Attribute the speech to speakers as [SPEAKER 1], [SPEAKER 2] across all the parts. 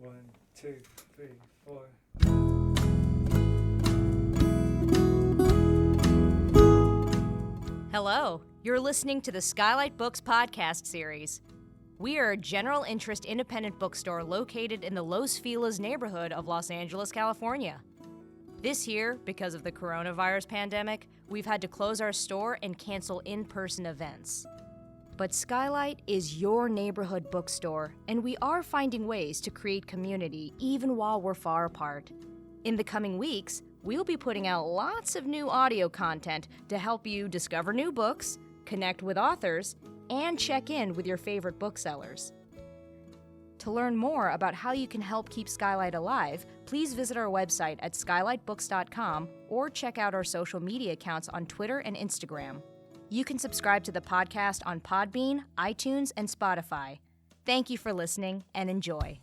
[SPEAKER 1] One, two, three, four.
[SPEAKER 2] Hello, you're listening to the SKYLIT Books podcast series. We are a general interest independent bookstore located in the Los Feliz neighborhood of Los Angeles, California. This year, because of the coronavirus pandemic, we've had to close our store and cancel in-person events. But SKYLIT is your neighborhood bookstore, and we are finding ways to create community even while we're far apart. In the coming weeks, we'll be putting out lots of new audio content to help you discover new books, connect with authors, and check in with your favorite booksellers. To learn more about how you can help keep SKYLIT alive, please visit our website at skylitbooks.com or check out our social media accounts on Twitter and Instagram. You can subscribe to the podcast on Podbean, iTunes, and Spotify. Thank you for listening and enjoy.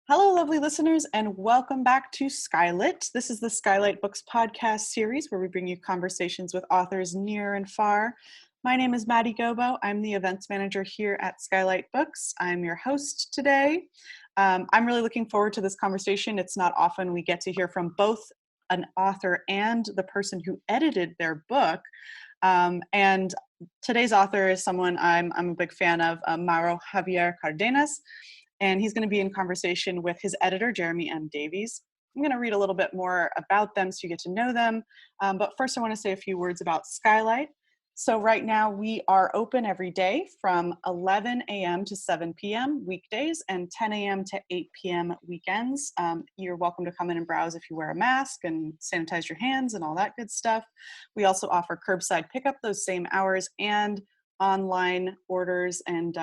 [SPEAKER 3] Hello, lovely listeners, and welcome back to SKYLIT. This is the SKYLIT Books podcast series where we bring you conversations with authors near and far. My name is Maddie Gobo. I'm the events manager here at SKYLIT Books. I'm your host today. I'm really looking forward to this conversation. It's not often we get to hear from both an author and the person who edited their book. And today's author is someone I'm a big fan of, Mauro Javier Cárdenas. And he's going to be in conversation with his editor, Jeremy M. Davies. I'm going to read a little bit more about them so you get to know them. But first, I want to say a few words about SKYLIT. So right now, we are open every day from 11 a.m. to 7 p.m. weekdays and 10 a.m. to 8 p.m. weekends. You're welcome to come in and browse if you wear a mask and sanitize your hands and all that good stuff. We also offer curbside pickup those same hours and online orders and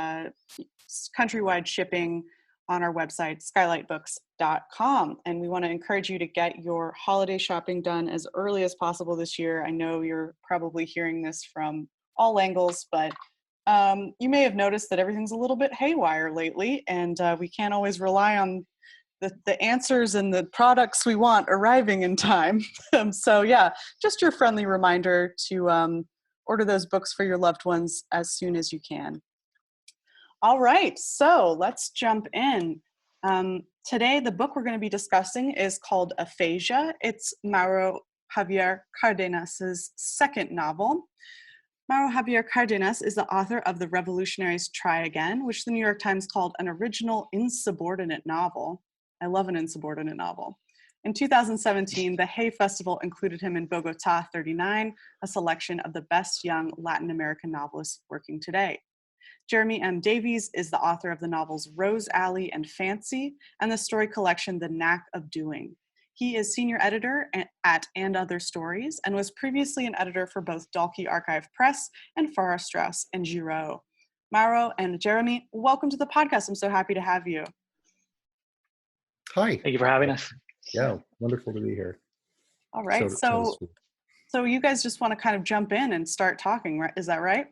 [SPEAKER 3] countrywide shipping on our website, skylitbooks.com. And we want to encourage you to get your holiday shopping done as early as possible this year. I know you're probably hearing this from all angles, but you may have noticed that everything's a little bit haywire lately, and we can't always rely on the answers and the products we want arriving in time. So yeah, just your friendly reminder to order those books for your loved ones as soon as you can. All right, so let's jump in. Today, the book we're going to be discussing is called APHASIA. It's Mauro Javier Cárdenas' second novel. Mauro Javier Cárdenas is the author of The Revolutionaries Try Again, which the New York Times called an original insubordinate novel. I love an insubordinate novel. In 2017, the Hay Festival included him in Bogota 39, a selection of the best young Latin American novelists working today. Jeremy M. Davies is the author of the novels Rose Alley and Fancy and the story collection The Knack of Doing. He is senior editor at And Other Stories and was previously an editor for both Dalkey Archive Press and Farrar, Straus and Giroux. Mauro and Jeremy, welcome to the podcast. I'm so happy to have you.
[SPEAKER 4] Hi.
[SPEAKER 5] Thank you for having us.
[SPEAKER 4] Yeah, wonderful to be here.
[SPEAKER 3] All right, so you guys just want to kind of jump in and start talking, right? Is that right?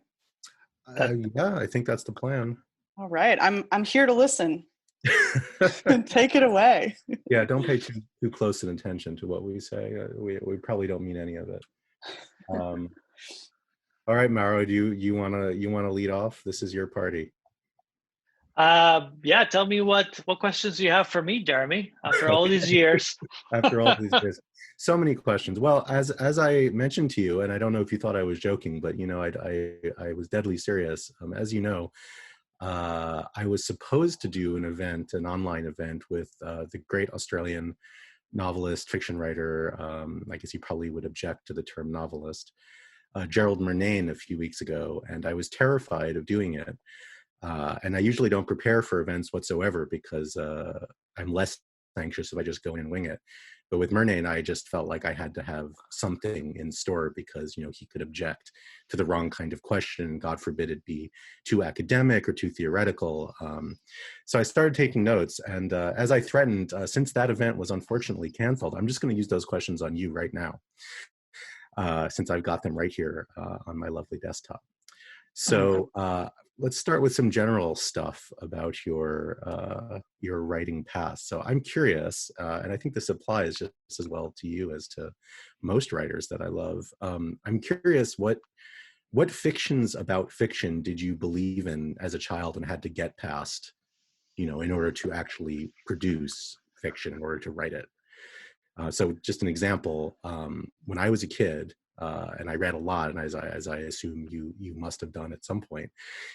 [SPEAKER 4] Yeah, I think that's the plan.
[SPEAKER 3] All right, I'm here to listen. Take it away.
[SPEAKER 4] Yeah, don't pay too close an attention to what we say. We probably don't mean any of it. All right, Mauro, do you wanna lead off? This is your party.
[SPEAKER 5] Yeah, tell me what questions you have for me, Jeremy, after all these years.
[SPEAKER 4] After all these years. So many questions. Well, as I mentioned to you, and I don't know if you thought I was joking, but you know, I was deadly serious. As you know, I was supposed to do an online event with the great Australian novelist, fiction writer. I guess you probably would object to the term novelist, Gerald Murnane, a few weeks ago, and I was terrified of doing it. And I usually don't prepare for events whatsoever because I'm less anxious if I just go in and wing it. But with Murnane, I just felt like I had to have something in store because, you know, he could object to the wrong kind of question. God forbid it be too academic or too theoretical. So I started taking notes. And as I threatened, since that event was unfortunately canceled, I'm just going to use those questions on you right now, since I've got them right here on my lovely desktop. So let's start with some general stuff about your writing past. So I'm curious, and I think this applies just as well to you as to most writers that I love. I'm curious what what fictions about fiction did you believe in as a child and had to get past, in order to actually produce fiction, in order to write it? So just an example, when I was a kid, and I read a lot, and as I assume you must have done at some point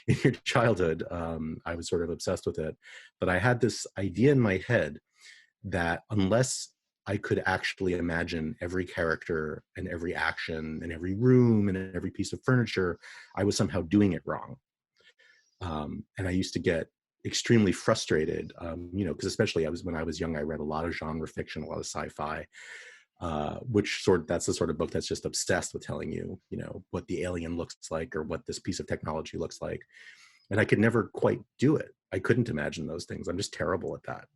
[SPEAKER 4] in your childhood, I was sort of obsessed with it. But I had this idea in my head that unless I could actually imagine every character and every action and every room and every piece of furniture, I was somehow doing it wrong. And I used to get extremely frustrated, because especially when I was young, I read a lot of genre fiction, a lot of sci-fi, that's the sort of book that's just obsessed with telling you, what the alien looks like or what this piece of technology looks like. And I could never quite do it. I couldn't imagine those things. I'm just terrible at that.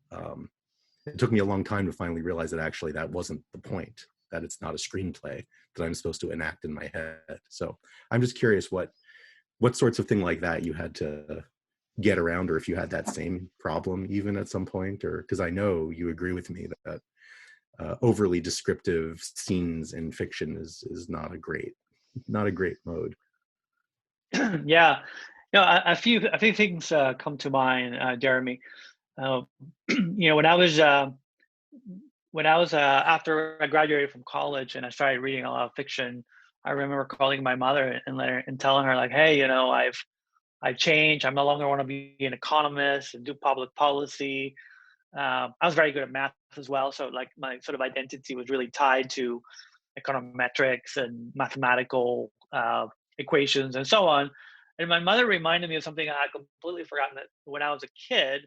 [SPEAKER 4] It took me a long time to finally realize that actually that wasn't the point, that it's not a screenplay that I'm supposed to enact in my head. So I'm just curious what sorts of thing like that you had to get around, or if you had that same problem even at some point, or because I know you agree with me that overly descriptive scenes in fiction is not a great mode.
[SPEAKER 5] Yeah, a few things come to mind, Jeremy. When I was after I graduated from college and I started reading a lot of fiction, I remember calling my mother and telling her, like, hey, I've changed. I no longer want to be an economist and do public policy. I was very good at math as well, so like my sort of identity was really tied to econometrics and mathematical equations and so on. And my mother reminded me of something I had completely forgotten, that when I was a kid,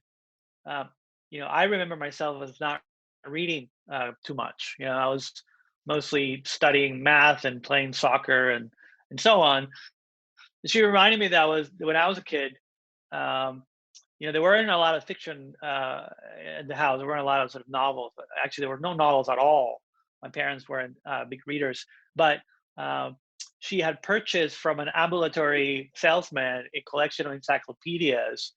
[SPEAKER 5] I remember myself as not reading too much. I was mostly studying math and playing soccer and so on. And she reminded me that when I was a kid, there weren't a lot of fiction in the house. There weren't a lot of sort of novels. But actually, there were no novels at all. My parents weren't big readers, but she had purchased from an ambulatory salesman a collection of encyclopedias,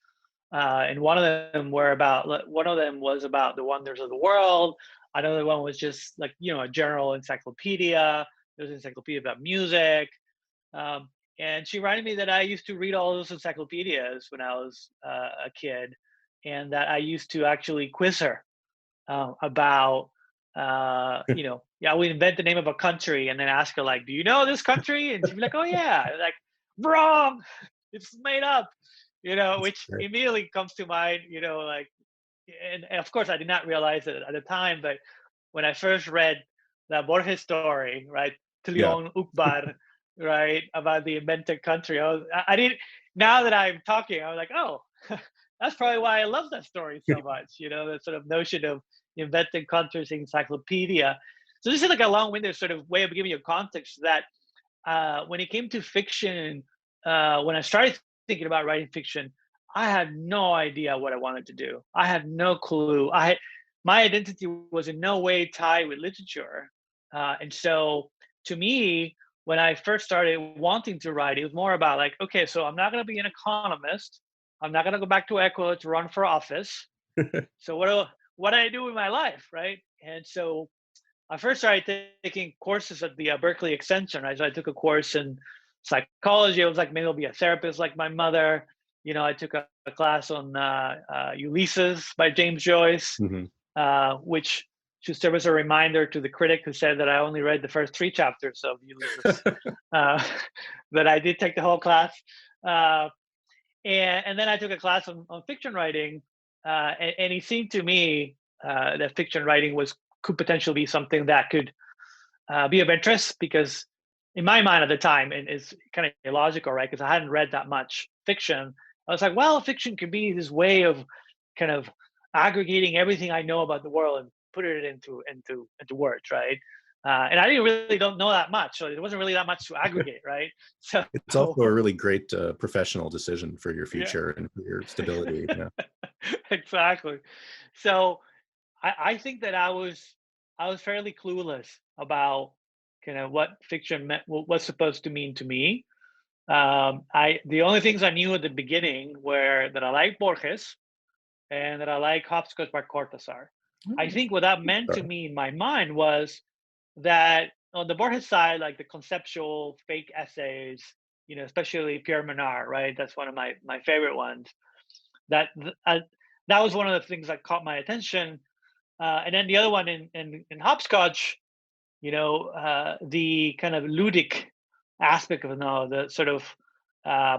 [SPEAKER 5] and one of them was about the wonders of the world. Another one was just like a general encyclopedia. There was an encyclopedia about music. And she reminded me that I used to read all those encyclopedias when I was a kid, and that I used to actually quiz her about, I would invent the name of a country and then ask her, like, do you know this country? And she'd be like, oh, yeah. Like, wrong. It's made up, which immediately comes to mind, and of course, I did not realize it at the time, but when I first read the Borges story, right, Tilion Ukbar, right, about the invented country, I didn't. Now that I'm talking, I was like, oh, that's probably why I love that story so much. The sort of notion of invented countries encyclopedia. So this is like a long-winded sort of way of giving you context that when it came to fiction, when I started thinking about writing fiction, I had no idea what I wanted to do. I had no clue. My identity was in no way tied with literature, and so to me, when I first started wanting to write, it was more about like, okay, so I'm not going to be an economist. I'm not going to go back to Ecuador to run for office. So what do I do with my life, right? And so I first started taking courses at the Berkeley Extension, right? So I took a course in psychology. I was like, maybe I'll be a therapist like my mother. I took a class on Ulysses by James Joyce, which should serve as a reminder to the critic who said that I only read the first 3 chapters of Ulysses. But I did take the whole class. And then I took a class on fiction writing. And it seemed to me that fiction writing could potentially be something that could be of interest, because in my mind at the time, and it's kind of illogical, right? Because I hadn't read that much fiction. I was like, well, fiction could be this way of kind of aggregating everything I know about the world and putting it into words, right? And I don't know that much, so there wasn't really that much to aggregate, right? So
[SPEAKER 4] it's also a really great professional decision for your future and for your stability. Yeah.
[SPEAKER 5] Exactly. So I think that I was fairly clueless about kind of what fiction meant, was supposed to mean to me. The only things I knew at the beginning were that I like Borges and that I like Hopscotch by Cortázar. I think what that meant to me in my mind was that on the Borges side, like the conceptual fake essays especially Pierre Menard, right? That's one of my favorite ones. That that was one of the things that caught my attention. And then the other one in Hopscotch, the kind of ludic aspect of the sort of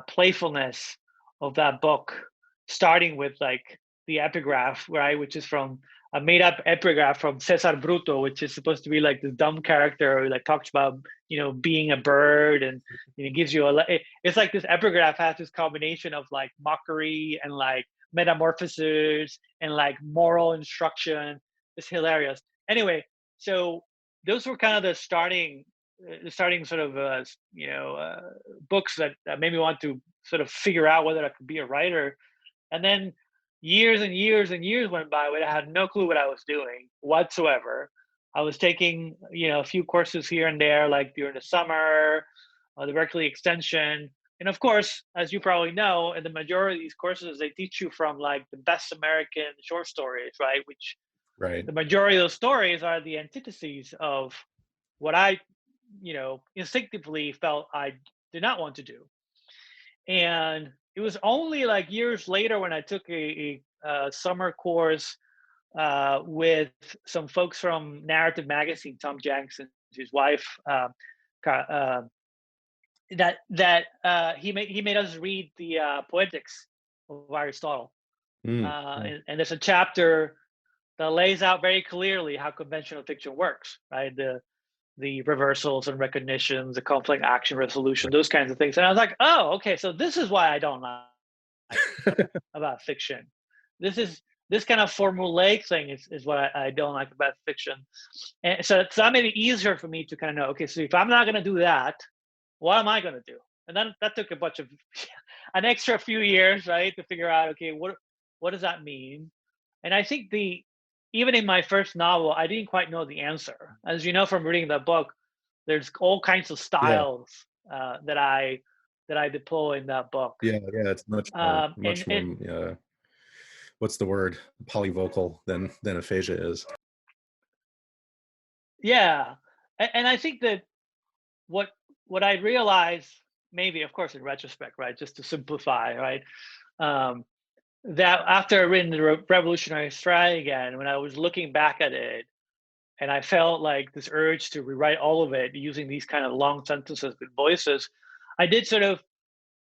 [SPEAKER 5] playfulness of that book, starting with like the epigraph, right, which is from a made-up epigraph from Cesar Bruto, which is supposed to be like this dumb character who like talks about being a bird, and gives you it's like this epigraph has this combination of like mockery and like metamorphosis and like moral instruction. It's hilarious. Anyway, so those were kind of the starting sort of books that made me want to sort of figure out whether I could be a writer. And then years and years and years went by where I had no clue what I was doing whatsoever. I was taking a few courses here and there, like during the summer, the Berkeley extension. And of course, as you probably know, in the majority of these courses, they teach you from like the best American short stories, right? Which the majority of those stories are the antitheses of what I, instinctively felt I did not want to do. And it was only like years later when I took a summer course with some folks from Narrative Magazine, Tom Jenks and his wife, that he made us read the Poetics of Aristotle. And there's a chapter that lays out very clearly how conventional fiction works, right? The reversals and recognitions, the conflict action resolution, those kinds of things. And I was like, oh, okay, so this is why I don't like about fiction. This kind of formulaic thing is what I don't like about fiction. And so that made it easier for me to kind of know, okay, so if I'm not going to do that, what am I going to do? And then that took an extra few years, right, to figure out, okay, what does that mean? And I think even in my first novel, I didn't quite know the answer. As you know from reading the book, there's all kinds of styles that I deploy in that book.
[SPEAKER 4] Yeah, it's much more, what's the word? Polyvocal than aphasia is.
[SPEAKER 5] Yeah, and I think that what I realized, maybe of course in retrospect, right, just to simplify, right, that after I read the Revolutionary Stride again, when I was looking back at it, and I felt like this urge to rewrite all of it using these kind of long sentences with voices, I did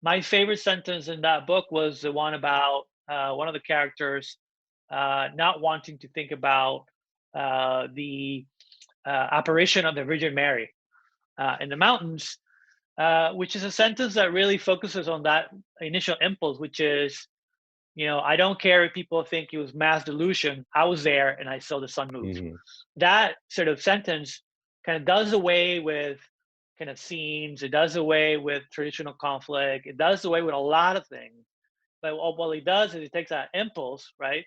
[SPEAKER 5] my favorite sentence in that book was the one about one of the characters not wanting to think about the apparition of the Virgin Mary in the mountains, which is a sentence that really focuses on that initial impulse, which is, I don't care if people think it was mass delusion. I was there and I saw the sun move. Mm-hmm. That sort of sentence kind of does away with kind of scenes. It does away with traditional conflict. It does away with a lot of things. But what it does is it takes that impulse, right,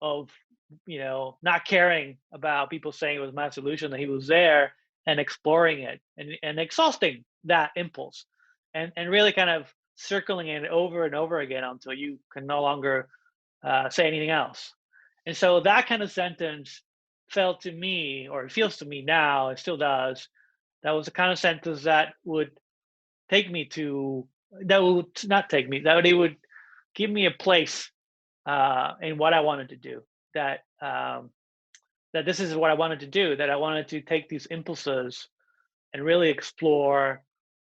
[SPEAKER 5] of, not caring about people saying it was mass delusion, that he was there, and exploring it and exhausting that impulse and really kind of circling it over and over again until you can no longer say anything else. And so that kind of sentence felt to me, or it feels to me now, it still does, that was the kind of sentence that would take me to, that would not take me, that it would give me a place in what I wanted to do, that this is what I wanted to do, that I wanted to take these impulses and really explore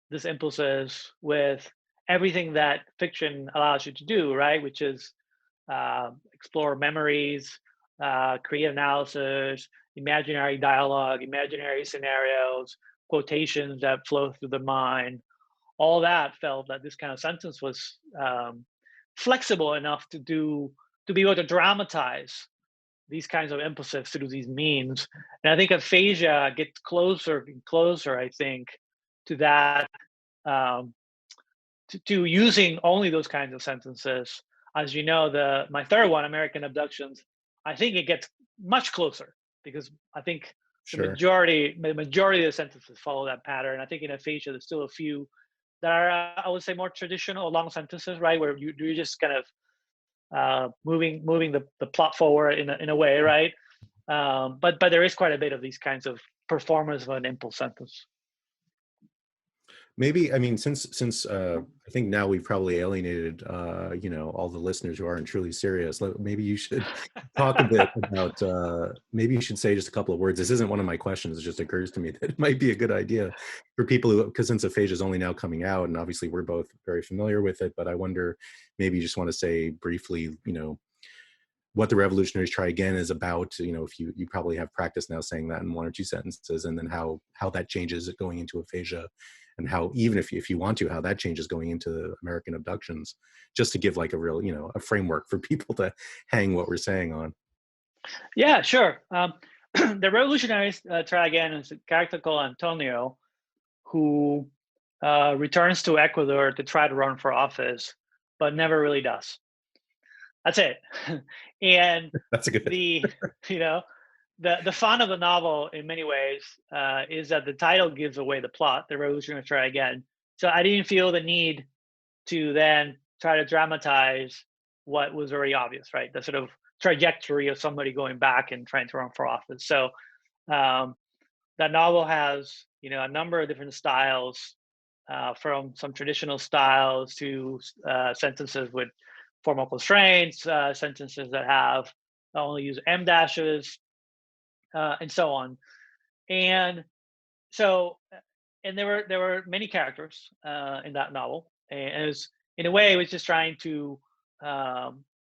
[SPEAKER 5] these impulses with everything that fiction allows you to do, right? Which is explore memories, create analysis, imaginary dialogue, imaginary scenarios, quotations that flow through the mind. All that felt that this kind of sentence was flexible enough to be able to dramatize these kinds of impulses through these means. And I think aphasia gets closer and closer, I think, to that, to using only those kinds of sentences. As you know, my third one, American Abductions, I think it gets much closer, because I think the majority of the sentences follow that pattern. I think in aphasia, there's still a few that are, I would say, more traditional long sentences, right, where you just kind of moving the plot forward in a way, right? But there is quite a bit of these kinds of performance of an impulse sentence.
[SPEAKER 4] Maybe, I mean, since I think now we've probably alienated, all the listeners who aren't truly serious. Maybe you should talk a bit about. Maybe you should say just a couple of words. This isn't one of my questions. It just occurs to me that it might be a good idea for people who, because since aphasia is only now coming out, and obviously we're both very familiar with it. But I wonder, maybe you just want to say briefly, what the revolutionaries try again is about. If you probably have practice now saying that in one or two sentences, and then how that changes going into aphasia, and how, even if you want to, how that changes going into American abductions, just to give like a real, a framework for people to hang what we're saying on.
[SPEAKER 5] Yeah, sure. The revolutionaries try again is a character called Antonio, who returns to Ecuador to try to run for office, but never really does. That's it. And
[SPEAKER 4] That's a good
[SPEAKER 5] the fun of the novel in many ways is that the title gives away the plot. The revolutionaries try again. So I didn't feel the need to then try to dramatize what was very obvious, right? The sort of trajectory of somebody going back and trying to run for office. So that novel has, a number of different styles, from some traditional styles to sentences with formal constraints, sentences that have only use em dashes, and so on. And so, and there were many characters in that novel, and it was, in a way, it was just trying to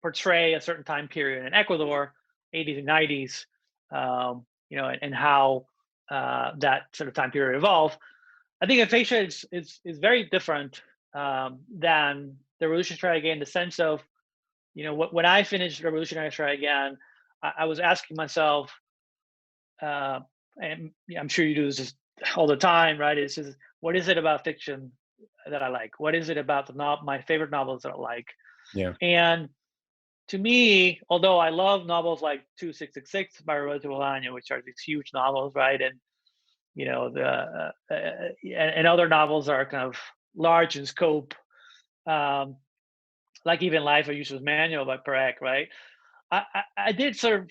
[SPEAKER 5] portray a certain time period in Ecuador, 80s and 90s, and how that sort of time period evolved. I think aphasia is very different than the Revolutionary Try Again, in the sense of, when I finished Revolutionary Try Again, I was asking myself, and I'm sure you do this all the time, right? It's just, what is it about fiction that I like? What is it about my favorite novels that I like?
[SPEAKER 4] Yeah.
[SPEAKER 5] And to me, although I love novels like 2666 by Roberto Bolaño, which are these huge novels, right? And and other novels are kind of large in scope, like even Life of User's Manual by Perec, right? I did sort of,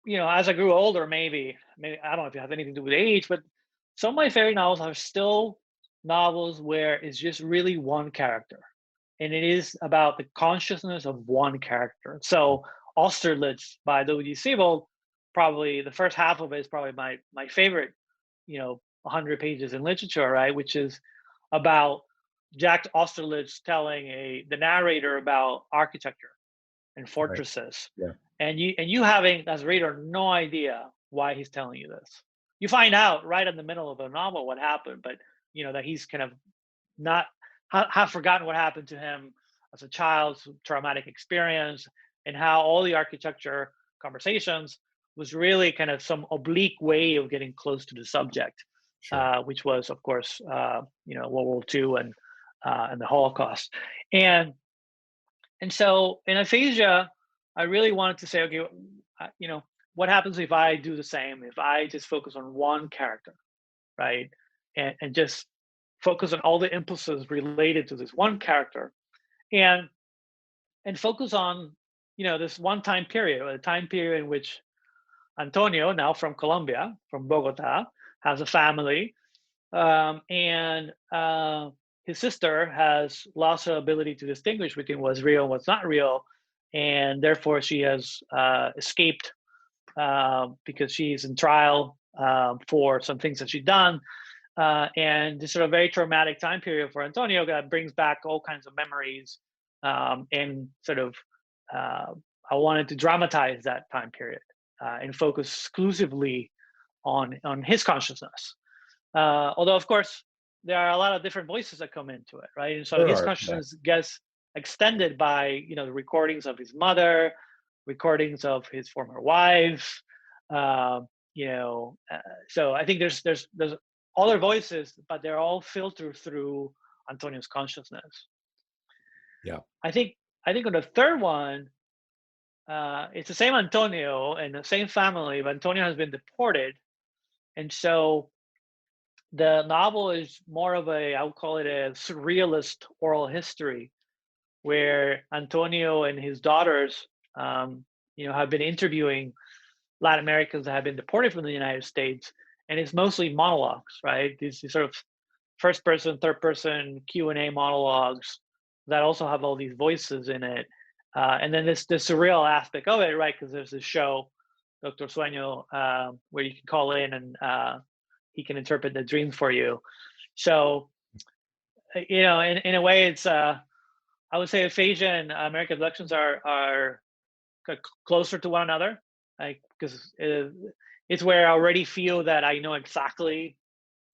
[SPEAKER 5] as I grew older, maybe I don't know if it has anything to do with age, but some of my favorite novels are still novels where it's just really one character, and it is about the consciousness of one character. So Austerlitz by W.D. Siebold, probably the first half of it is probably my favorite, 100 pages in literature, right? Which is about Jack Austerlitz telling the narrator about architecture and fortresses.
[SPEAKER 4] Right. Yeah.
[SPEAKER 5] And you having, as a reader, no idea why he's telling you this. You find out right in the middle of the novel what happened, but that he's kind of not have forgotten what happened to him as a child's traumatic experience, and how all the architecture conversations was really kind of some oblique way of getting close to the subject,
[SPEAKER 4] Sure.
[SPEAKER 5] which was, of course, World War II and the Holocaust. And so in aphasia, I really wanted to say, okay, what happens if I do the same? If I just focus on one character, right, and just focus on all the impulses related to this one character, and focus on this one time period, a time period in which Antonio, now from Colombia, from Bogota, has a family, and his sister has lost her ability to distinguish between what's real and what's not real, and therefore she has escaped because she's in trial for some things that she's done. And this sort of very traumatic time period for Antonio that brings back all kinds of memories, and sort of I wanted to dramatize that time period and focus exclusively on his consciousness. Although, of course, there are a lot of different voices that come into it, right? And so his consciousness gets extended by the recordings of his mother, recordings of his former wife. So I think there's other voices, but they're all filtered through Antonio's consciousness.
[SPEAKER 4] Yeah.
[SPEAKER 5] I think on the third one, it's the same Antonio and the same family, but Antonio has been deported, and so the novel is more of I would call it a surrealist oral history, where Antonio and his daughters, have been interviewing Latin Americans that have been deported from the United States, and it's mostly monologues, right? These sort of first person, third person Q&A monologues that also have all these voices in it. And then this surreal aspect of it, right? Because there's this show, Doctor Sueño, where you can call in and he can interpret the dream for you. So, in a way, it's I would say aphasia and American abductions are closer to one another, like because it's where I already feel that I know exactly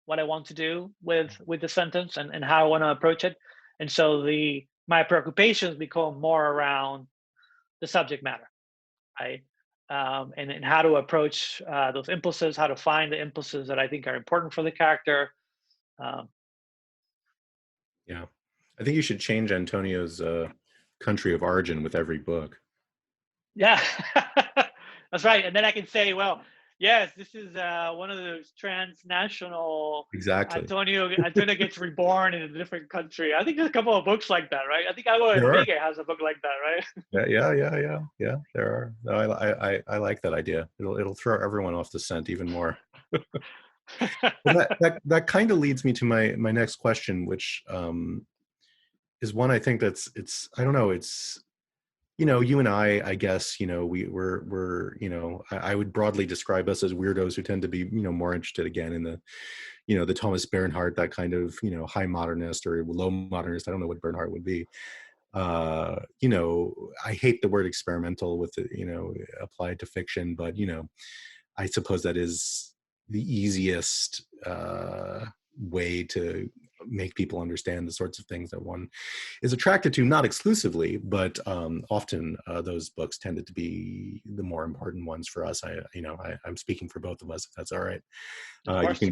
[SPEAKER 5] what I want to do with the sentence and how I want to approach it, and so my preoccupations become more around the subject matter, right? And how to approach those impulses, how to find the impulses that I think are important for the character. Um,
[SPEAKER 4] Yeah. I think you should change Antonio's country of origin with every book.
[SPEAKER 5] yeah, that's right. And then I can say, well, yes, this is one of those transnational.
[SPEAKER 4] Exactly.
[SPEAKER 5] Antonio gets reborn in a different country. I think there's a couple of books like that, right? I think
[SPEAKER 4] There are.
[SPEAKER 5] Enrique has a book like that, right?
[SPEAKER 4] Yeah. There are. No, I like that idea. It'll throw everyone off the scent even more. Well, that kind of leads me to my next question, which is one I think it's I don't know, it's you and I guess we're I would broadly describe us as weirdos who tend to be more interested again in the Thomas Bernhardt, that kind of high modernist or low modernist. I don't know what Bernhardt would be. I hate the word experimental with applied to fiction, but I suppose that is the easiest way to make people understand the sorts of things that one is attracted to, not exclusively, but often those books tended to be the more important ones for us. I'm speaking for both of us, if that's all right.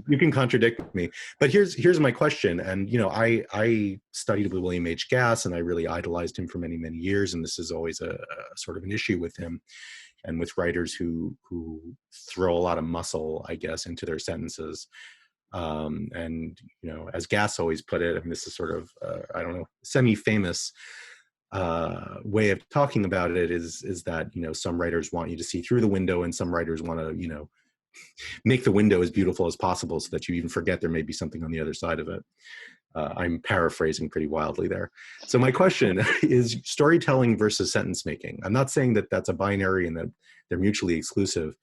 [SPEAKER 4] You can contradict me, but here's my question. And I studied with William H. Gass, and I really idolized him for many, many years. And this is always a sort of an issue with him and with writers who throw a lot of muscle, I guess, into their sentences. And as Gass always put it, I mean, this is sort of I don't know, semi-famous way of talking about it is that some writers want you to see through the window, and some writers want to make the window as beautiful as possible so that you even forget there may be something on the other side of it. I'm paraphrasing pretty wildly there. So my question is storytelling versus sentence making. I'm not saying that that's a binary and that they're mutually exclusive,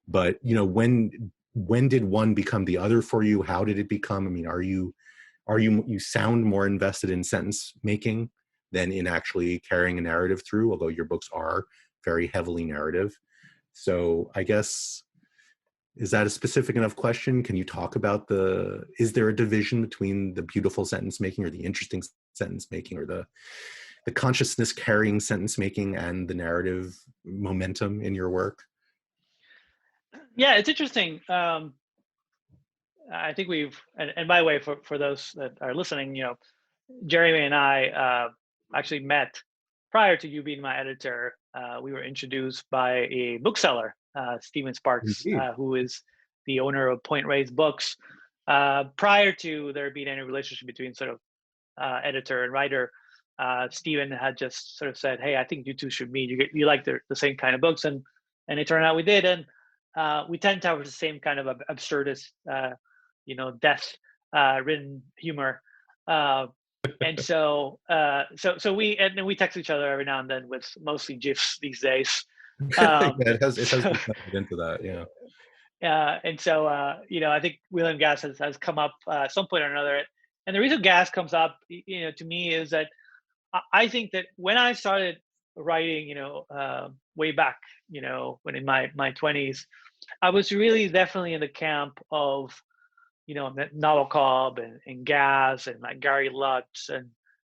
[SPEAKER 4] but when did one become the other for you? How did it become? I mean, you sound more invested in sentence making than in actually carrying a narrative through, although your books are very heavily narrative. So I guess, is that a specific enough question? Can you talk about is there a division between the beautiful sentence making or the interesting sentence making or the consciousness carrying sentence making and the narrative momentum in your work?
[SPEAKER 5] Yeah, it's interesting. I think and by the way, for those that are listening, Jeremy and I actually met prior to you being my editor. We were introduced by a bookseller, Stephen Sparks, who is the owner of Point Reyes Books. Prior to there being any relationship between sort of editor and writer, Stephen had just sort of said, "Hey, I think you two should meet. You like the same kind of books," and it turned out we did, and we tend to have the same kind of absurdist, death written humor. And so we text each other every now and then with mostly GIFs these days.
[SPEAKER 4] Yeah, it has become into that, yeah.
[SPEAKER 5] And so I think William Gass has come up at some point or another. And the reason Gass comes up, to me, is that I think that when I started writing, way back, when in my 20s, I was really definitely in the camp of Nabokov and Gass and like Gary Lutz and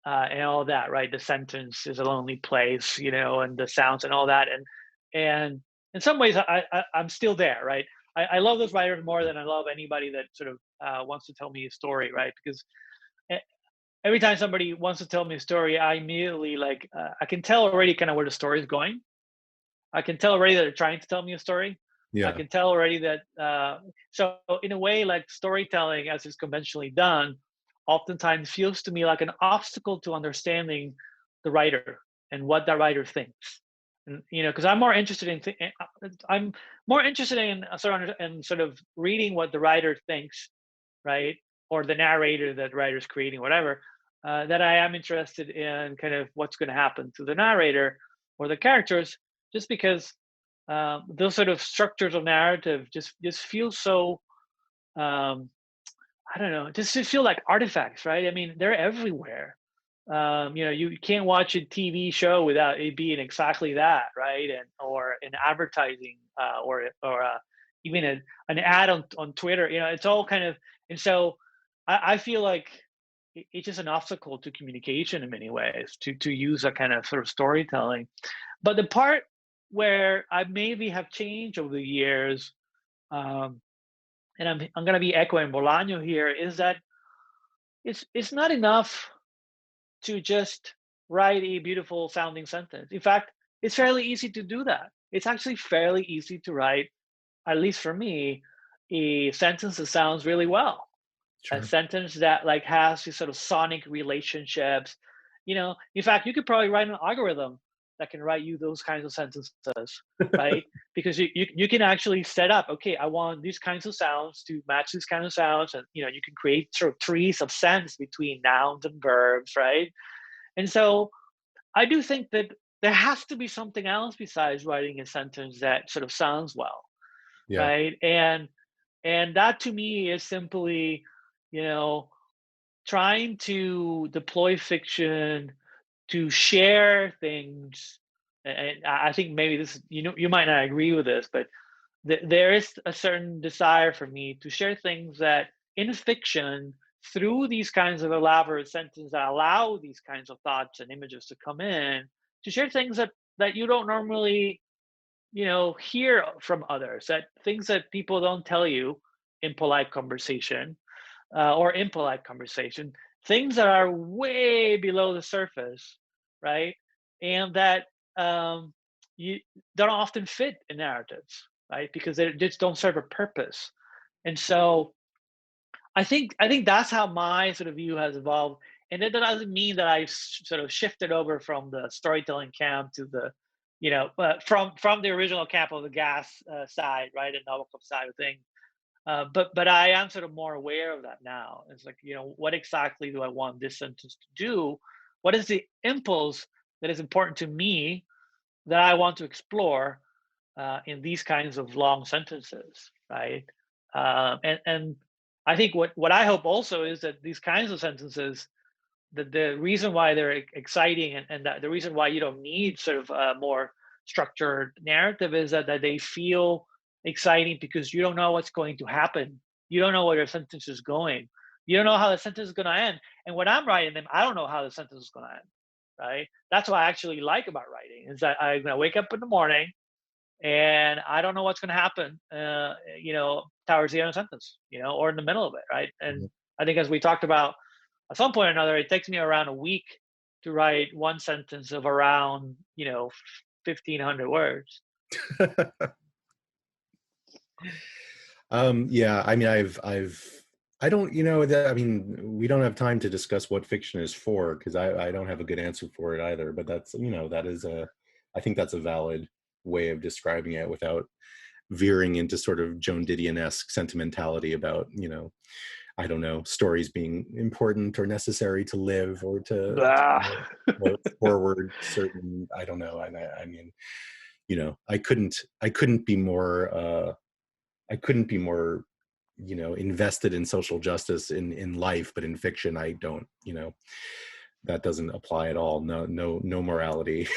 [SPEAKER 5] all that, right? The sentence is a lonely place, and the sounds and all that. And in some ways, I'm still there, right? I love those writers more than I love anybody that sort of wants to tell me a story, right? Because every time somebody wants to tell me a story, I immediately I can tell already kind of where the story is going. I can tell already that they're trying to tell me a story. Yeah. I can tell already that, so in a way, like storytelling as it's conventionally done, oftentimes feels to me like an obstacle to understanding the writer and what that writer thinks. And, because I'm more interested in sort of reading what the writer thinks, right? or the narrator that writer's creating, whatever, that I am interested in kind of what's going to happen to the narrator or the characters, just because those sort of structures of narrative just feel so I don't know, just feel like artifacts, right? I mean, they're everywhere. You can't watch a TV show without it being exactly that, right? And or an advertising, or even an ad on Twitter. It's all kind of. And so I feel like it's just an obstacle to communication in many ways to use a kind of sort of storytelling. But the part where I maybe have changed over the years, um, and I'm going to be echoing Bolaño here, is that it's not enough to just write a beautiful sounding sentence. In fact, it's fairly easy to do that. It's actually fairly easy to write, at least for me, a sentence that sounds really well. A
[SPEAKER 4] Sure.
[SPEAKER 5] sentence that like has these sort of sonic relationships. In fact, you could probably write an algorithm that can write you those kinds of sentences, right? Because you can actually set up, okay, I want these kinds of sounds to match these kinds of sounds, and you can create sort of trees of sense between nouns and verbs, right? And so I do think that there has to be something else besides writing a sentence that sort of sounds well,
[SPEAKER 4] Yeah.
[SPEAKER 5] right? And that to me is simply, you know, trying to deploy fiction to share things. And I think maybe this, you might not agree with this, but there is a certain desire for me to share things that in fiction, through these kinds of elaborate sentences that allow these kinds of thoughts and images to come in, to share things that you don't normally hear from others, that things that people don't tell you in polite conversation, or impolite conversation, things that are way below the surface, right? And that you don't often fit in narratives, right? Because they just don't serve a purpose. And so I think that's how my sort of view has evolved. And that doesn't mean that I've sort of shifted over from the storytelling camp to the, from the original camp of the gas side, right, and Nabokov side of things. But I am sort of more aware of that now. It's like, what exactly do I want this sentence to do? What is the impulse that is important to me that I want to explore in these kinds of long sentences, right? And I think what I hope also is that these kinds of sentences, that the reason why they're exciting, and that the reason why you don't need sort of a more structured narrative, is that they feel exciting because you don't know what's going to happen. You don't know where your sentence is going. You don't know how the sentence is going to end. And when I'm writing them, I don't know how the sentence is going to end, right? That's what I actually like about writing, is that I'm going to wake up in the morning and I don't know what's going to happen, towards the end of the sentence, or in the middle of it, right? And I think, as we talked about, at some point or another, it takes me around a week to write one sentence of around, 1,500 words.
[SPEAKER 4] Yeah, I mean, I don't, that, I mean, we don't have time to discuss what fiction is for, because I don't have a good answer for it either. But that's, that is I think that's a valid way of describing it without veering into sort of Joan Didion-esque sentimentality about, I don't know, stories being important or necessary to live, or to forward certain, I don't know. I mean, I couldn't be more, invested in social justice in life, but in fiction, I don't, that doesn't apply at all. No morality,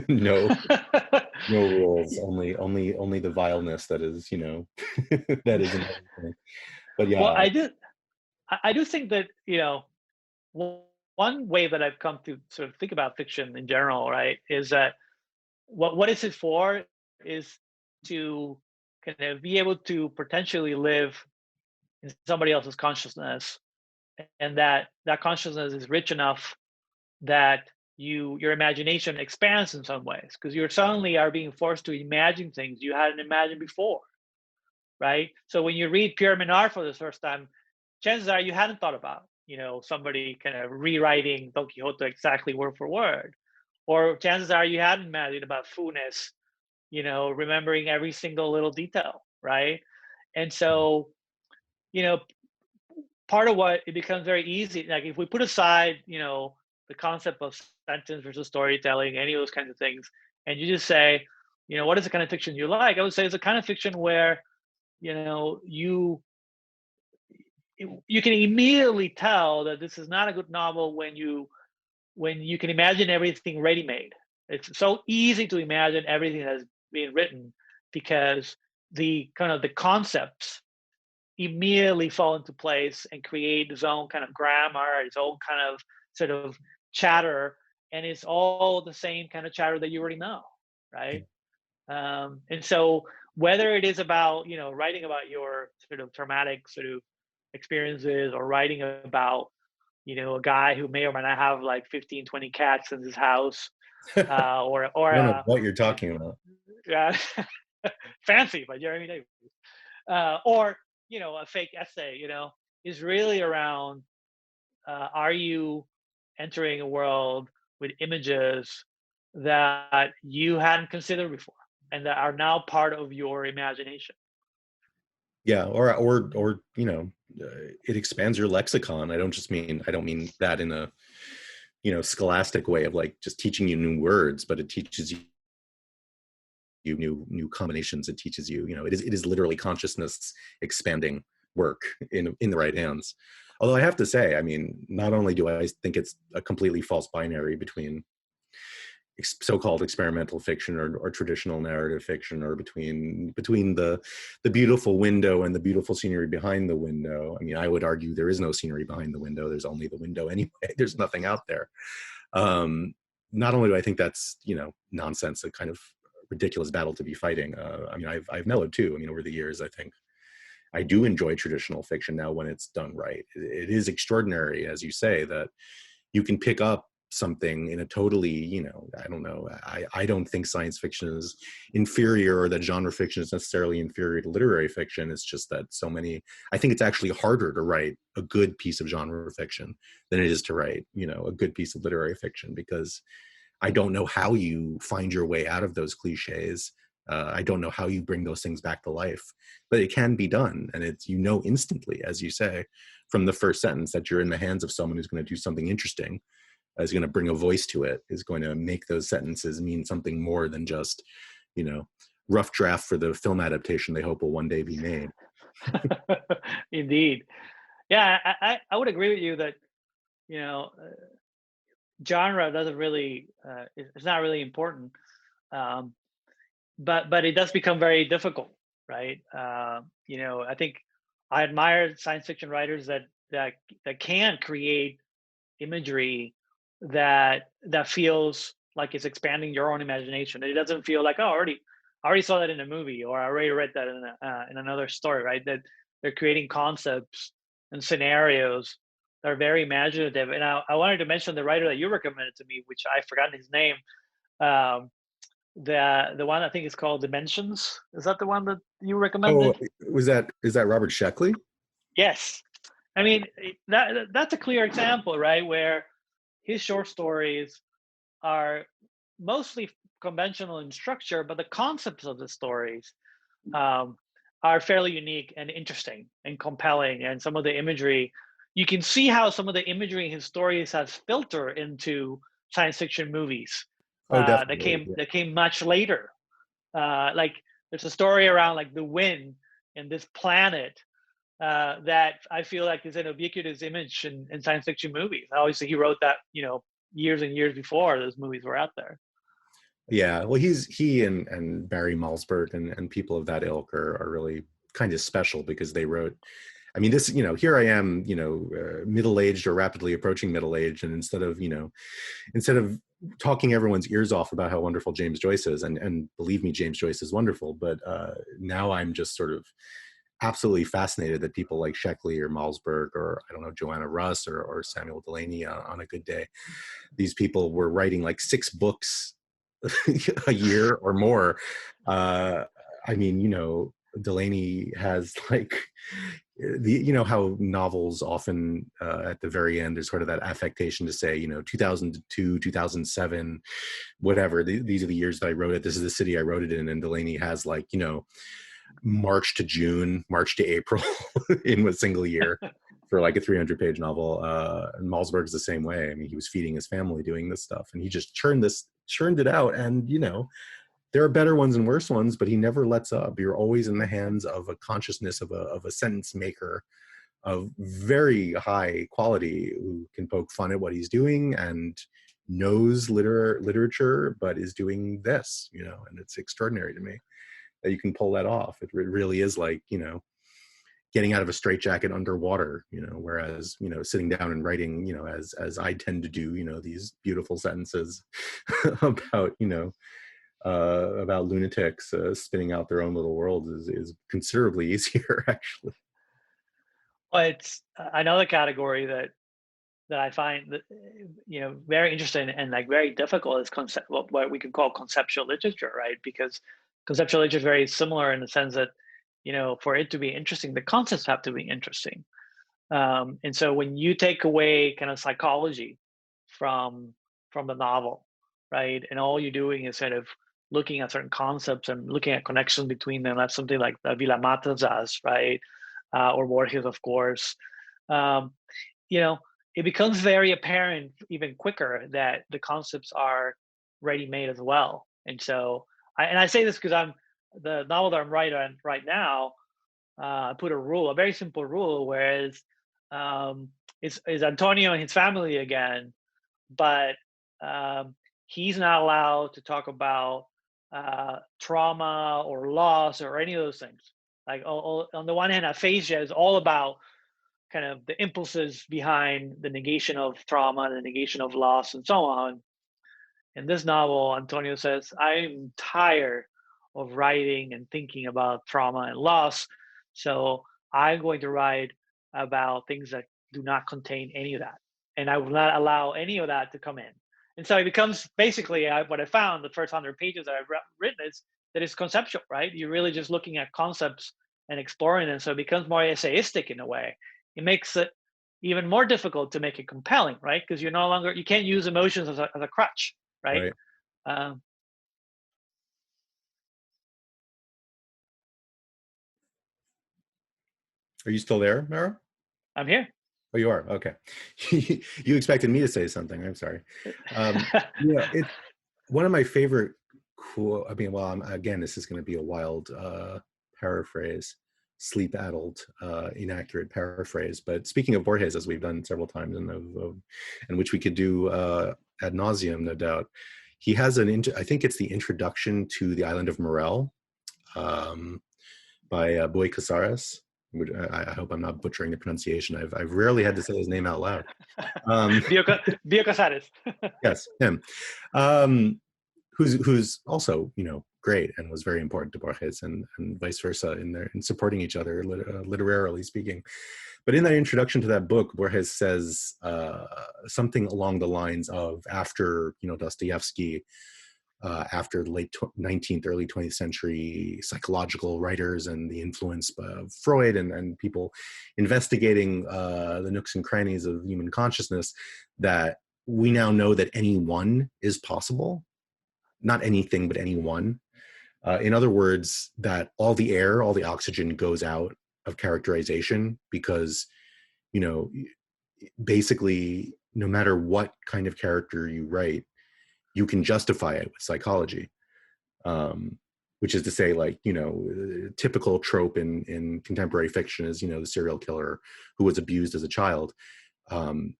[SPEAKER 4] no rules, only the vileness that is, that is in everything. But
[SPEAKER 5] Well,
[SPEAKER 4] yeah.
[SPEAKER 5] I do think that, one way that I've come to sort of think about fiction in general, right, is that what is it for, is to kind of be able to potentially live in somebody else's consciousness, and that consciousness is rich enough that your imagination expands in some ways, because you suddenly are being forced to imagine things you hadn't imagined before, right? So when you read Pierre Menard for the first time, chances are you hadn't thought about, somebody kind of rewriting Don Quixote exactly word for word, or chances are you hadn't imagined about Funes, remembering every single little detail, right? And so, you know, part of what it becomes very easy, like if we put aside, the concept of sentence versus storytelling, any of those kinds of things, and you just say, what is the kind of fiction you like? I would say it's a kind of fiction where, you can immediately tell that this is not a good novel when you can imagine everything ready-made. It's so easy to imagine everything that's being written because the concepts immediately fall into place and create its own kind of grammar, its own kind of sort of chatter, and it's all the same kind of chatter that you already know, right? And so whether it is about writing about your sort of traumatic sort of experiences, or writing about a guy who may or may not have like 15, 20 cats in his house, or
[SPEAKER 4] I don't know what you're talking about.
[SPEAKER 5] Yeah, fancy, but Jeremy Davies, or a fake essay, is really around, are you entering a world with images that you hadn't considered before and that are now part of your imagination?
[SPEAKER 4] Yeah, or it expands your lexicon. I don't mean that in a scholastic way of like just teaching you new words, but it teaches you new combinations. It teaches you, it is literally consciousness expanding work in the right hands. Although I have to say, I mean, not only do I think it's a completely false binary between so-called experimental fiction or traditional narrative fiction, or between the beautiful window and the beautiful scenery behind the window. I mean, I would argue there is no scenery behind the window. There's only the window anyway. There's nothing out there. Not only do I think that's nonsense, a kind of ridiculous battle to be fighting. I mean, I've mellowed too. I mean, over the years, I think I do enjoy traditional fiction now when it's done right. It is extraordinary, as you say, that you can pick up something in a totally, I don't know. I don't think science fiction is inferior, or that genre fiction is necessarily inferior to literary fiction. It's just that I think it's actually harder to write a good piece of genre fiction than it is to write, a good piece of literary fiction, because I don't know how you find your way out of those cliches. I don't know how you bring those things back to life, but it can be done. And it's, instantly, as you say, from the first sentence, that you're in the hands of someone who's going to do something interesting, is going to bring a voice to it, is going to make those sentences mean something more than just, rough draft for the film adaptation they hope will one day be made.
[SPEAKER 5] Indeed. Yeah, I would agree with you that, genre doesn't really, it's not really important. But it does become very difficult, right? I think I admire science fiction writers that can create imagery that feels like it's expanding your own imagination. It doesn't feel like, oh, I already saw that in a movie, or I already read that in another story, right? That they're creating concepts and scenarios that are very imaginative. And I wanted to mention the writer that you recommended to me, which I forgot his name. The one I think is called Dimensions. Is that the one that you recommended?
[SPEAKER 4] Oh, is that Robert Sheckley?
[SPEAKER 5] Yes. I mean, that's a clear example, right? Where his short stories are mostly conventional in structure, but the concepts of the stories are fairly unique and interesting and compelling. And some of the imagery, you can see how some of the imagery in his stories has filtered into science fiction movies. That came much later. Like there's a story around like the wind and this planet that I feel like is an ubiquitous image in science fiction movies. Obviously, he wrote that years and years before those movies were out there.
[SPEAKER 4] Yeah, well, he and Barry Malzberg and people of that ilk are really kind of special, because they wrote. I mean, this, here I am, middle-aged or rapidly approaching middle-age, and instead of talking everyone's ears off about how wonderful James Joyce is, and believe me, James Joyce is wonderful, but now I'm just sort of absolutely fascinated that people like Sheckley or Malzberg, or I don't know, Joanna Russ or Samuel Delany on a good day, these people were writing like 6 books a year or more. I mean, Delany has like how novels often at the very end there's sort of that affectation to say 2002, 2007, whatever, these are the years that I wrote it, this is the city I wrote it in, and Delany has like March to June, March to April in a single year. for like a 300-page novel. And Malzberg's the same way. I mean, he was feeding his family doing this stuff, and he just churned it out. And, you know, there are better ones and worse ones, but he never lets up. You're always in the hands of a consciousness of a sentence maker of very high quality who can poke fun at what he's doing and knows literature, but is doing this, you know, and it's extraordinary to me that you can pull that off. It really is like, you know, getting out of a straitjacket underwater, you know, whereas, you know, sitting down and writing, you know, as I tend to do, you know, these beautiful sentences about, you know, about lunatics spinning out their own little worlds is considerably easier, actually.
[SPEAKER 5] Well, it's another category that I find that, you know, very interesting and like very difficult is what we could call conceptual literature, right? Because conceptual literature is very similar in the sense that, you know, for it to be interesting, the concepts have to be interesting. And so when you take away kind of psychology from the novel, right, and all you're doing is sort of looking at certain concepts and looking at connections between them, that's something like Vila Matas, right, or Borges, of course. You know, it becomes very apparent even quicker that the concepts are ready-made as well. And so, I say this because the novel that I'm writing on right now. I put a very simple rule, whereas it's Antonio and his family again, but he's not allowed to talk about trauma or loss or any of those things. Like on the one hand, aphasia is all about kind of the impulses behind the negation of trauma, the negation of loss, and so on. In this novel, Antonio says, I'm tired of writing and thinking about trauma and loss, so I'm going to write about things that do not contain any of that. And I will not allow any of that to come in. And so it becomes basically what I found the first 100 pages that I've written is that it's conceptual, right? You're really just looking at concepts and exploring them. So it becomes more essayistic in a way. It makes it even more difficult to make it compelling, right? Because you can't use emotions as a crutch, right? Are
[SPEAKER 4] you still there, Mauro?
[SPEAKER 5] I'm here.
[SPEAKER 4] Oh, you are? Okay. You expected me to say something. I'm sorry. Yeah, it's one of my favorite I mean, well, again, this is going to be a wild paraphrase, sleep-addled, inaccurate paraphrase. But speaking of Borges, as we've done several times, and which we could do ad nauseum, no doubt, he has I think it's the introduction to The Island of Morel by Boy Casares. I hope I'm not butchering the pronunciation. I've rarely had to say his name out loud.
[SPEAKER 5] Bio Casares.
[SPEAKER 4] Yes, him. Who's also, you know, great and was very important to Borges and vice versa in supporting each other literarily speaking. But in that introduction to that book, Borges says something along the lines of, after, you know, Dostoevsky, after the late 19th, early 20th century psychological writers and the influence of Freud and people investigating the nooks and crannies of human consciousness, that we now know that any one is possible. Not anything, but any one. In other words, that all the air, all the oxygen goes out of characterization because, you know, basically, no matter what kind of character you write, you can justify it with psychology, which is to say, like, you know, typical trope in contemporary fiction is, you know, the serial killer who was abused as a child.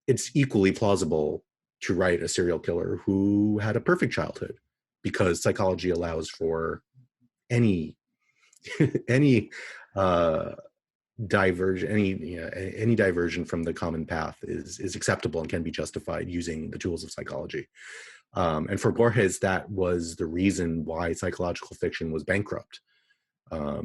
[SPEAKER 4] It's equally plausible to write a serial killer who had a perfect childhood, because psychology allows for any diversion, any diversion from the common path is acceptable and can be justified using the tools of psychology. And for Borges, that was the reason why psychological fiction was bankrupt. Now,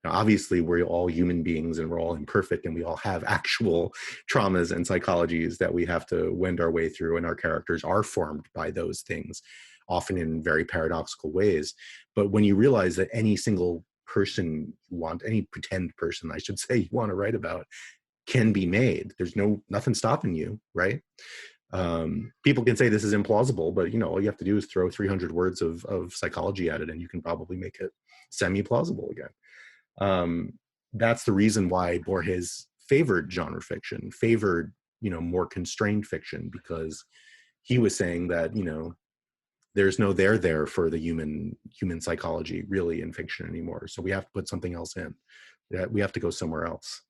[SPEAKER 4] obviously, we're all human beings and we're all imperfect and we all have actual traumas and psychologies that we have to wend our way through, and our characters are formed by those things, often in very paradoxical ways. But when you realize that any single person any pretend person, I should say, you want to write about can be made, there's nothing stopping you, right? People can say this is implausible, but, you know, all you have to do is throw 300 words of psychology at it and you can probably make it semi-plausible again. That's the reason why Borges favored genre fiction, favored, more constrained fiction, because he was saying that, there's no there for the human psychology really in fiction anymore. So we have to put something else in. We have to go somewhere else.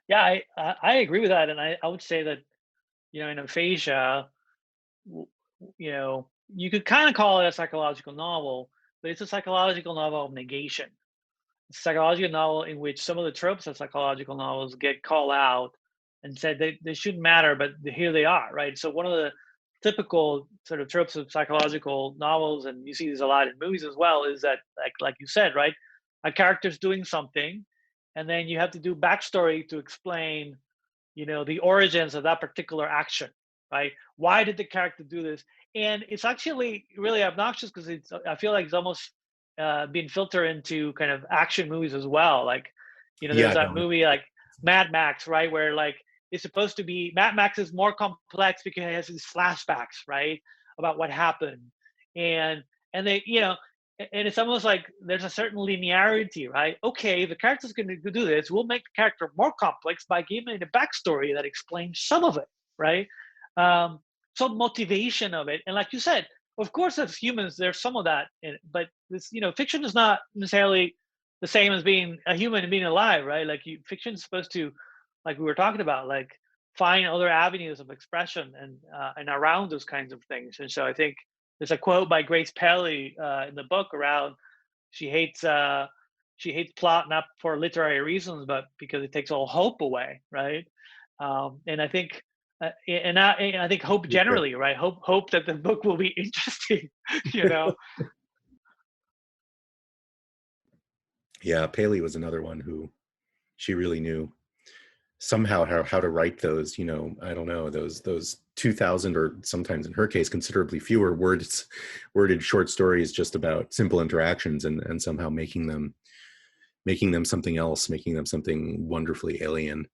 [SPEAKER 5] Yeah, I agree with that, and I would say that in aphasia, you could kind of call it a psychological novel, but it's a psychological novel of negation. It's a psychological novel in which some of the tropes of psychological novels get called out and said they shouldn't matter, but here they are, right? So one of the typical sort of tropes of psychological novels, and you see this a lot in movies as well, is that like you said, right, a character's doing something, and then you have to do backstory to explain, the origins of that particular action, right? Why did the character do this? And it's actually really obnoxious because I feel like it's almost being filtered into kind of action movies as well. Like, there's that movie like Mad Max, right, where like it's supposed to be Mad Max is more complex because it has these flashbacks, right, about what happened, and they, and it's almost like there's a certain linearity, right? Okay, the character's going to do this. We'll make the character more complex by giving it a backstory that explains some of it, right? Some motivation of it, and like you said, of course, as humans, there's some of that in it, but this, fiction is not necessarily the same as being a human and being alive, right? Like fiction is supposed to, like we were talking about, like find other avenues of expression and around those kinds of things. And so I think there's a quote by Grace Pelly in the book around she hates plot not for literary reasons, but because it takes all hope away, right? And I think and I think hope generally, right? Hope that the book will be interesting,
[SPEAKER 4] Yeah, Paley was another one who she really knew somehow how to write those, I don't know, those 2,000 or sometimes in her case considerably fewer worded short stories just about simple interactions and somehow making them something else, making them something wonderfully alien,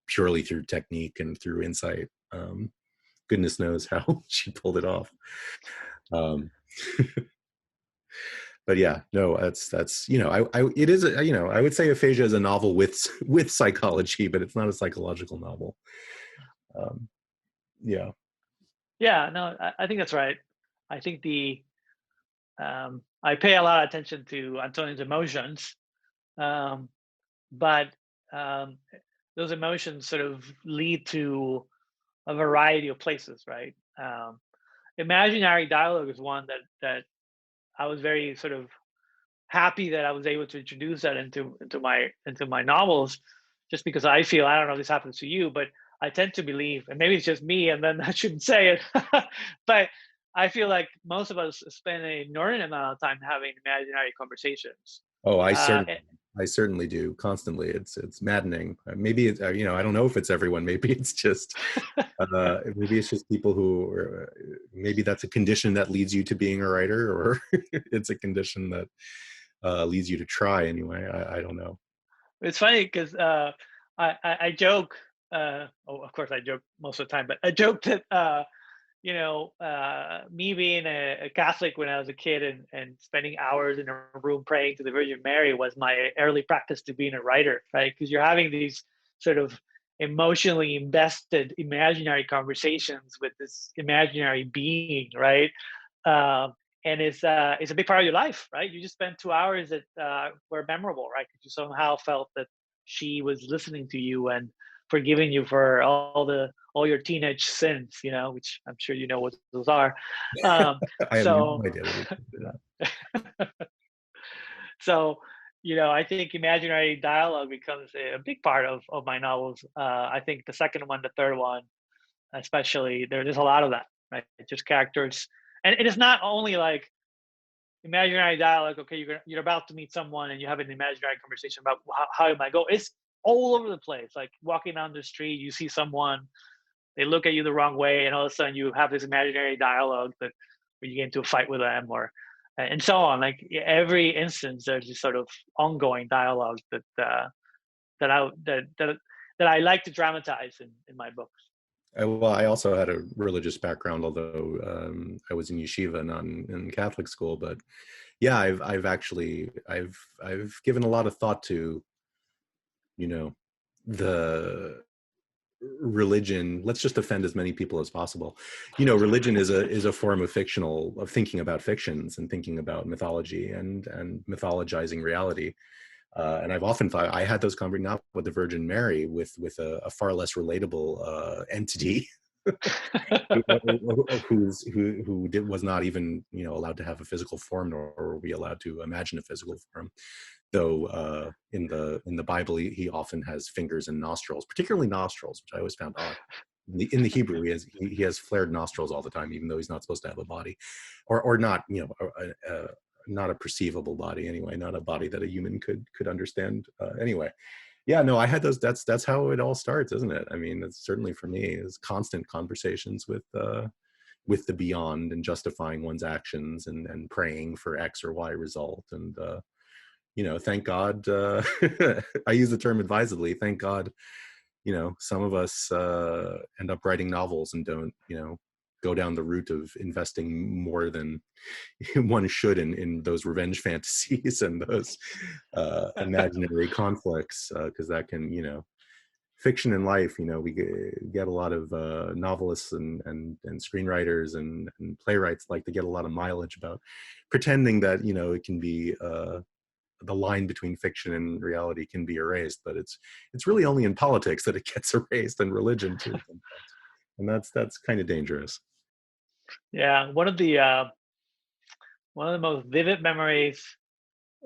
[SPEAKER 4] purely through technique and through insight. Goodness knows how she pulled it off. But yeah, no, that's it is I would say aphasia is a novel with psychology, but it's not a psychological novel. Yeah.
[SPEAKER 5] Yeah, no, I think that's right. I think I pay a lot of attention to Antonio's emotions, but those emotions sort of lead to a variety of places, right? Imaginary dialogue is one that I was very sort of happy that I was able to introduce that into my novels, just because I feel, I don't know if this happens to you, but I tend to believe, and maybe it's just me, and then I shouldn't say it, but I feel like most of us spend an inordinate amount of time having imaginary conversations.
[SPEAKER 4] Oh, I certainly do constantly. It's maddening. Maybe it's, I don't know if it's everyone. Maybe it's just people who maybe that's a condition that leads you to being a writer, or it's a condition that leads you to try anyway. I don't know.
[SPEAKER 5] It's funny because I joke. Of course, I joke most of the time, but I joke that me being a Catholic when I was a kid and spending hours in a room praying to the Virgin Mary was my early practice to being a writer, right? Because you're having these sort of emotionally invested imaginary conversations with this imaginary being, right? And it's a big part of your life, right? You just spent 2 hours that were memorable, right? Because you somehow felt that she was listening to you and forgiving you for all your teenage sins, which I'm sure you know what those are.
[SPEAKER 4] I have no idea.
[SPEAKER 5] So, I think imaginary dialogue becomes a big part of my novels. I think the second one, the third one, especially, there's a lot of that, right? It's just characters, and it is not only like imaginary dialogue. Okay, you're about to meet someone and you have an imaginary conversation about how it might go. It's all over the place. Like walking down the street, you see someone, they look at you the wrong way, and all of a sudden you have this imaginary dialogue where you get into a fight with them, or and so on. Like every instance, there's this sort of ongoing dialogue that I like to dramatize in my books.
[SPEAKER 4] Well, I also had a religious background, although I was in yeshiva, not in Catholic school. But yeah, I've given a lot of thought to, the religion, let's just offend as many people as possible. Religion is a form of thinking about fictions and thinking about mythology and mythologizing reality. And I've often thought I had those conversations not with the Virgin Mary, with a far less relatable entity who was not even allowed to have a physical form, nor were we allowed to imagine a physical form. Though in the Bible he often has fingers and nostrils, particularly nostrils, which I always found odd. In the Hebrew, he has flared nostrils all the time, even though he's not supposed to have a body, or not, not a perceivable body anyway, not a body that a human could understand anyway. Yeah, no, I had those. That's how it all starts, isn't it? I mean, it's certainly for me is constant conversations with the beyond and justifying one's actions and praying for X or Y result. And thank God. I use the term advisedly. Thank God. Some of us end up writing novels and don't go down the route of investing more than one should in those revenge fantasies and those imaginary conflicts, because that can, fiction and life, we get a lot of novelists and screenwriters and playwrights like to get a lot of mileage about pretending that, it can be the line between fiction and reality can be erased, but it's really only in politics that it gets erased, and religion too. And that's kind of dangerous.
[SPEAKER 5] Yeah, one of the most vivid memories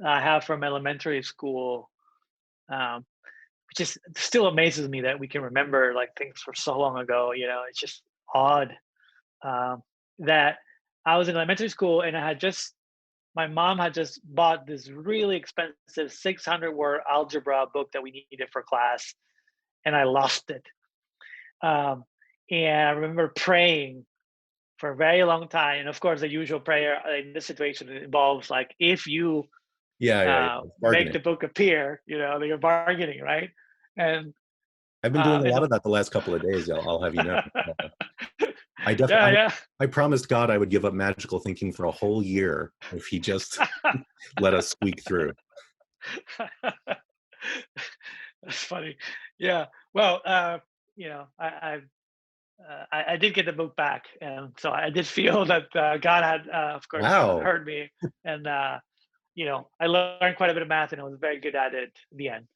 [SPEAKER 5] I have from elementary school, which just still amazes me that we can remember like things for so long ago. It's just odd that I was in elementary school and my mom had just bought this really expensive 600-word algebra book that we needed for class, and I lost it. And I remember praying for a very long time. And of course, the usual prayer in this situation involves like, if you make the book appear, that you're bargaining, right? And
[SPEAKER 4] I've been doing a lot of that the last couple of days. I'll have you know. I definitely, I promised God I would give up magical thinking for a whole year if he just let us squeak through.
[SPEAKER 5] That's funny. Yeah. Well, I did get the book back, and so I did feel that God had, of course, heard me, and I learned quite a bit of math, and I was very good at it at the end.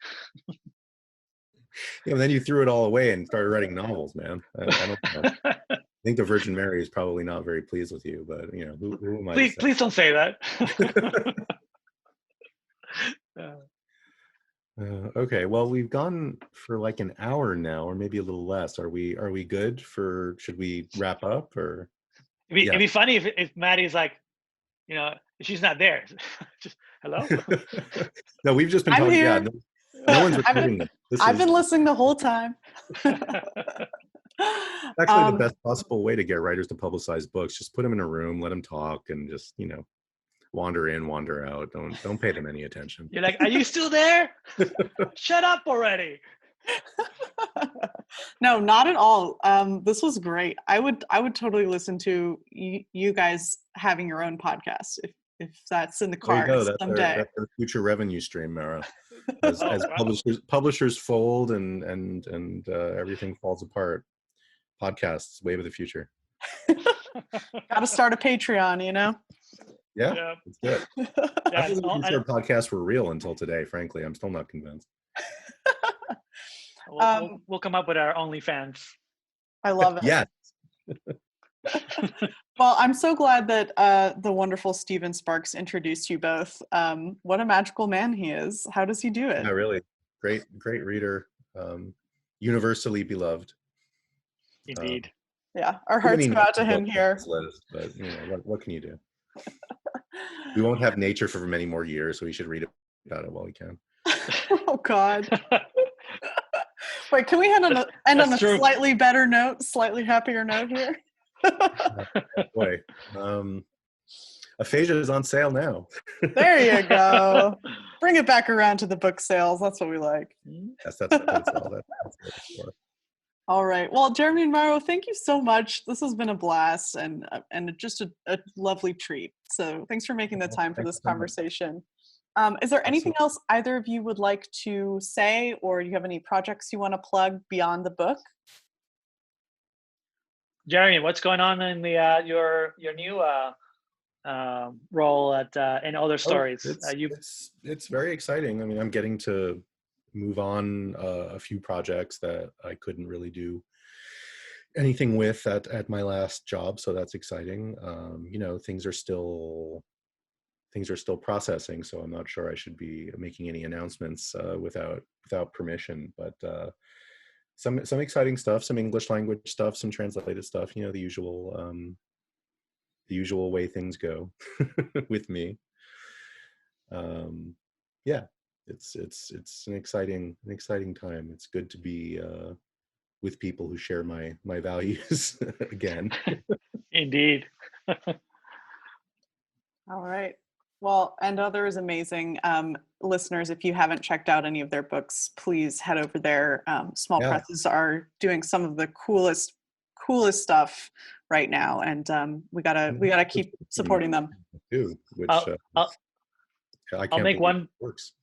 [SPEAKER 4] Yeah, and then you threw it all away and started writing novels, man. I don't know. I think the Virgin Mary is probably not very pleased with you, but who am I?
[SPEAKER 5] Please don't say that.
[SPEAKER 4] Okay, well, we've gone for like an hour now, or maybe a little less. Are we good for? Should we wrap up, or?
[SPEAKER 5] It'd be funny if Maddie's like, if she's not there. Just hello.
[SPEAKER 4] No, we've just been talking.
[SPEAKER 3] Here.
[SPEAKER 4] Yeah, no one's recording this.
[SPEAKER 3] I've been listening the whole time.
[SPEAKER 4] Actually, the best possible way to get writers to publicize books: just put them in a room, let them talk, and just wander in, wander out. Don't pay them any attention.
[SPEAKER 5] You're like, are you still there? Shut up already.
[SPEAKER 3] No, not at all. This was great. I would totally listen to you guys having your own podcast if that's in the cards someday.
[SPEAKER 4] That's our future revenue stream, Mauro. As publishers fold and everything falls apart, podcasts, wave of the future.
[SPEAKER 3] Got to start a Patreon,
[SPEAKER 4] Yeah. It's good. I wasn't sure podcasts were real until today, frankly. I'm still not convinced.
[SPEAKER 5] We'll come up with our OnlyFans.
[SPEAKER 3] I love it.
[SPEAKER 4] Yes.
[SPEAKER 3] Well, I'm so glad that the wonderful Stephen Sparks introduced you both. What a magical man he is. How does he do it?
[SPEAKER 4] Yeah, really. Great reader. Universally beloved.
[SPEAKER 5] Indeed.
[SPEAKER 3] Yeah, our hearts go out to him here.
[SPEAKER 4] But what can you do? We won't have nature for many more years, so we should read about it while we can.
[SPEAKER 3] Oh God. Wait, can we end on a slightly better note, slightly happier note here?
[SPEAKER 4] Boy, Aphasia is on sale now.
[SPEAKER 3] There you go. Bring it back around to the book sales. That's what we like.
[SPEAKER 4] Yes, that's all that's for.
[SPEAKER 3] All right. Well, Jeremy and Mauro, thank you so much. This has been a blast and just a lovely treat. So thanks for making the time for this conversation. Is there anything else either of you would like to say, or do you have any projects you want to plug beyond the book?
[SPEAKER 5] Jeremy, what's going on in the your new role at in Other Stories?
[SPEAKER 4] It's very exciting. I mean, I'm getting to move on a few projects that I couldn't really do anything with at my last job, so that's exciting. You know, things are still processing, so I'm not sure I should be making any announcements without permission, but some exciting stuff, some English language stuff, some translated stuff, you know, the usual way things go with me. Yeah, it's an exciting time. It's good to be with people who share my values again.
[SPEAKER 5] Indeed.
[SPEAKER 3] All right. Well, And Other is amazing. Listeners, if you haven't checked out any of their books, please head over there. Small presses are doing some of the coolest stuff right now, and we gotta keep supporting them.
[SPEAKER 4] Which
[SPEAKER 5] I'll make one
[SPEAKER 4] works.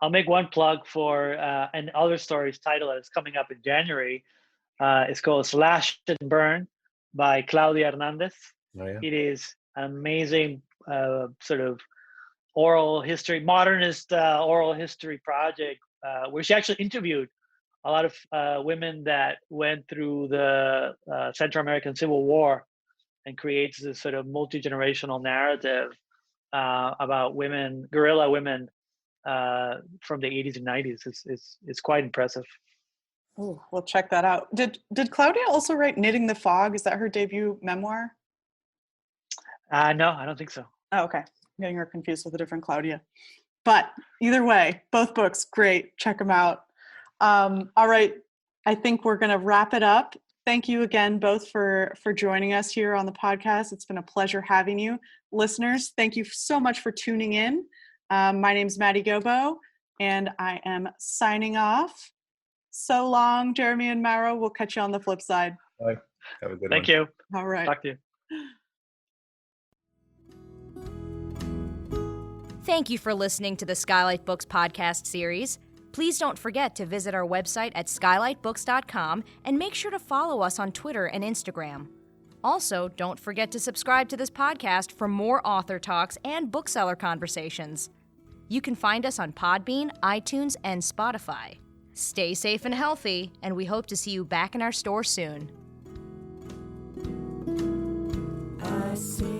[SPEAKER 5] I'll make one plug for an Other Stories title that is coming up in January. It's called Slash and Burn by Claudia Hernandez.
[SPEAKER 4] Oh, yeah.
[SPEAKER 5] It is an amazing sort of modernist oral history project where she actually interviewed a lot of women that went through the Central American Civil War, and creates this sort of multi-generational narrative about women, guerrilla women from the 80s and 90s. It's quite impressive.
[SPEAKER 3] Oh, we'll check that out. Did Claudia also write Knitting the Fog? Is that her debut memoir?
[SPEAKER 5] No, I don't think so.
[SPEAKER 3] Oh, okay. I'm getting her confused with a different Claudia. But either way, both books, great. Check them out. All right. I think we're going to wrap it up. Thank you again, both for joining us here on the podcast. It's been a pleasure having you. Listeners, thank you so much for tuning in. My name's Maddie Gobo, and I am signing off. So long, Jeremy and Mauro. We'll catch you on the flip side.
[SPEAKER 4] Bye. Have a good one.
[SPEAKER 5] Thank you.
[SPEAKER 3] All right.
[SPEAKER 5] Talk to you.
[SPEAKER 2] Thank you for listening to the Skylight Books podcast series. Please don't forget to visit our website at skylightbooks.com and make sure to follow us on Twitter and Instagram. Also, don't forget to subscribe to this podcast for more author talks and bookseller conversations. You can find us on Podbean, iTunes, and Spotify. Stay safe and healthy, and we hope to see you back in our store soon.
[SPEAKER 6] I see